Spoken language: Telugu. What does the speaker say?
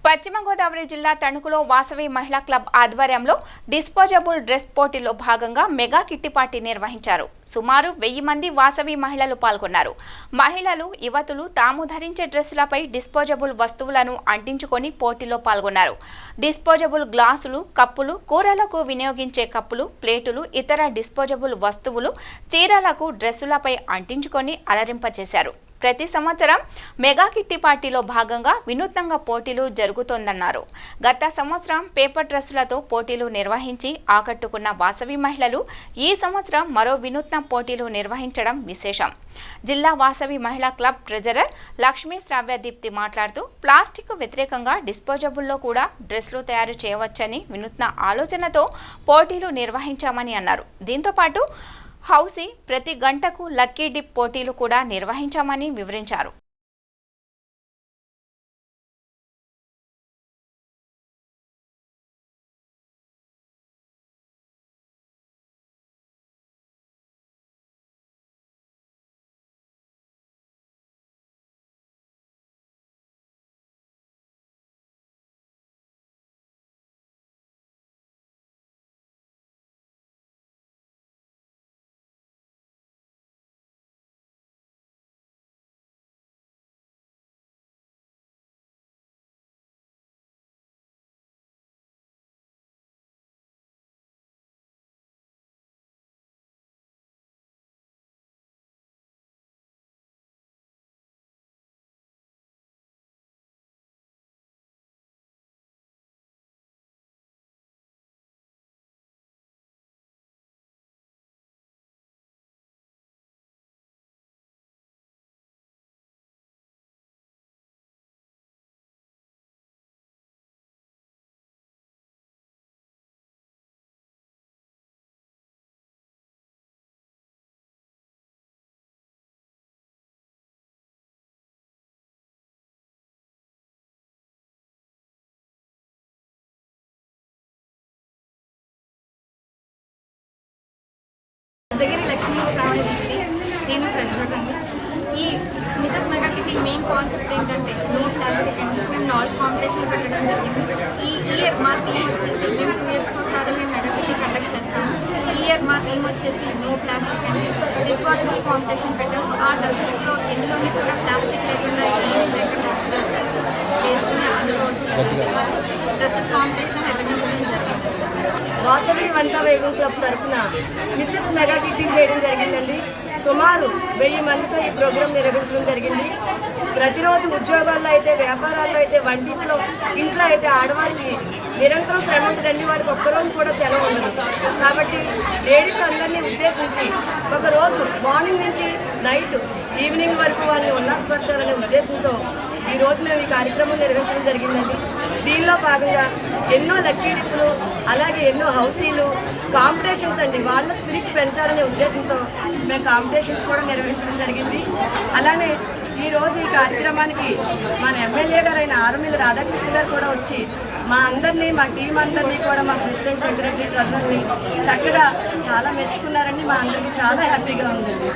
పశ్చిమ గోదావరి జిల్లా తణుకులో వాసవి మహిళా క్లబ్ ఆధ్వర్యంలో డిస్పోజబుల్ డ్రెస్ పోటీలో భాగంగా మెగా కిట్టి పార్టీ నిర్వహించారు. సుమారు 1000 మంది వాసవి మహిళలు పాల్గొన్నారు. మహిళలు, యువతులు తాము ధరించే డ్రెస్సులపై డిస్పోజబుల్ వస్తువులను అంటించుకొని పోటీలో పాల్గొన్నారు. డిస్పోజబుల్ గ్లాసులు, కప్పులు, కూరలకు వినియోగించే కప్పులు, ప్లేటులు, ఇతర డిస్పోజబుల్ వస్తువులు చీరలకు, డ్రెస్సులపై అంటించుకొని అలరింపచేశారు. ప్రతి సంవత్సరం మెగా కిట్టి పార్టీలో భాగంగా వినూత్నంగా పోటీలు జరుగుతోందన్నారు. గత సంవత్సరం పేపర్ డ్రెస్సులతో పోటీలు నిర్వహించి ఆకట్టుకున్న వాసవి మహిళలు ఈ సంవత్సరం మరో వినూత్న పోటీలు నిర్వహించడం విశేషం. జిల్లా వాసవి మహిళా క్లబ్ ట్రెజరర్ లక్ష్మీ శ్రావ్యదీప్తి మాట్లాడుతూ ప్లాస్టిక్ వ్యతిరేకంగా డిస్పోజబుల్లో కూడా డ్రెస్సులు తయారు చేయవచ్చని వినూత్న ఆలోచనతో పోటీలు నిర్వహించామని అన్నారు. దీంతోపాటు హౌసీ ప్రతి గంటకు లక్కీ డిప్ పోటీలు కూడా నిర్వహించామని వివరించారు. దగ్గర లక్ష్మీ శ్రావ్యదీప్తి, నేను ట్రెజరర్ అండి. ఈ Mrs mega kitty main concept ఏంటంటే నో ప్లాస్టిక్ అని మేము 4 కాంపిటీషన్లు పెట్టడం జరిగింది. ఈ ఇయర్ మా థీమ్ వచ్చేసి మేము 2 ఇయర్స్కి ఒకసారి మేము మెగా కిట్టి కండక్ట్ చేస్తాము. ఈ ఇయర్ మా థీమ్ వచ్చేసి నో ప్లాస్టిక్ అని డిస్పోజబుల్ కాంపిటీషన్ పెట్టాము. ఆ డ్రెస్సెస్లో ఎందులోని కూడా ప్లాస్టిక్ లేకుండా ఏం లేకుండా డ్రెస్సెస్ వేసుకుని అందులో వచ్చి డ్రెస్సెస్ కాంపిటీషన్ నిర్వహించడం జరిగింది. వాసవి వనితా వైభవ్ క్లబ్ తరఫున మిసెస్ మెగా కిట్టి చేయడం జరిగిందండి. సుమారు 1000 మందితో ఈ ప్రోగ్రాం నిర్వహించడం జరిగింది. ప్రతిరోజు ఉద్యోగాల్లో అయితే, వ్యాపారాల్లో అయితే, వంటింట్లో ఇంట్లో అయితే ఆడవారికి నిరంతరం శ్రమ ఉంటుందండి. వాడికి ఒక్కరోజు కూడా సెలవు ఉండదు. కాబట్టి లేడీస్ అందరినీ ఉద్దేశించి ఒకరోజు మార్నింగ్ నుంచి నైట్ ఈవినింగ్ వరకు వాళ్ళని ఉల్లాసపరచాలనే ఉద్దేశంతో ఈరోజు మేము ఈ కార్యక్రమం నిర్వహించడం జరిగిందండి. దీనిలో భాగంగా ఎన్నో లక్కీ డిప్పులు, అలాగే ఎన్నో హౌసీలు, కాంపిటీషన్స్ అండి. వాళ్ళ స్పిరిట్ పెంచాలనే ఉద్దేశంతో మేము కాంపిటీషన్స్ కూడా నిర్వహించడం జరిగింది. అలానే ఈరోజు ఈ కార్యక్రమానికి మన ఎమ్మెల్యే గారైన ఆరుమిల్లి రాధాకృష్ణ గారు కూడా వచ్చి మా అందరినీ, మా టీం అందరినీ కూడా, మా ప్రెసిడెంట్, సెక్రటరీ, ట్రెజరర్ని చక్కగా చాలా మెచ్చుకున్నారండి. మా అందరికీ చాలా హ్యాపీగా ఉందండి.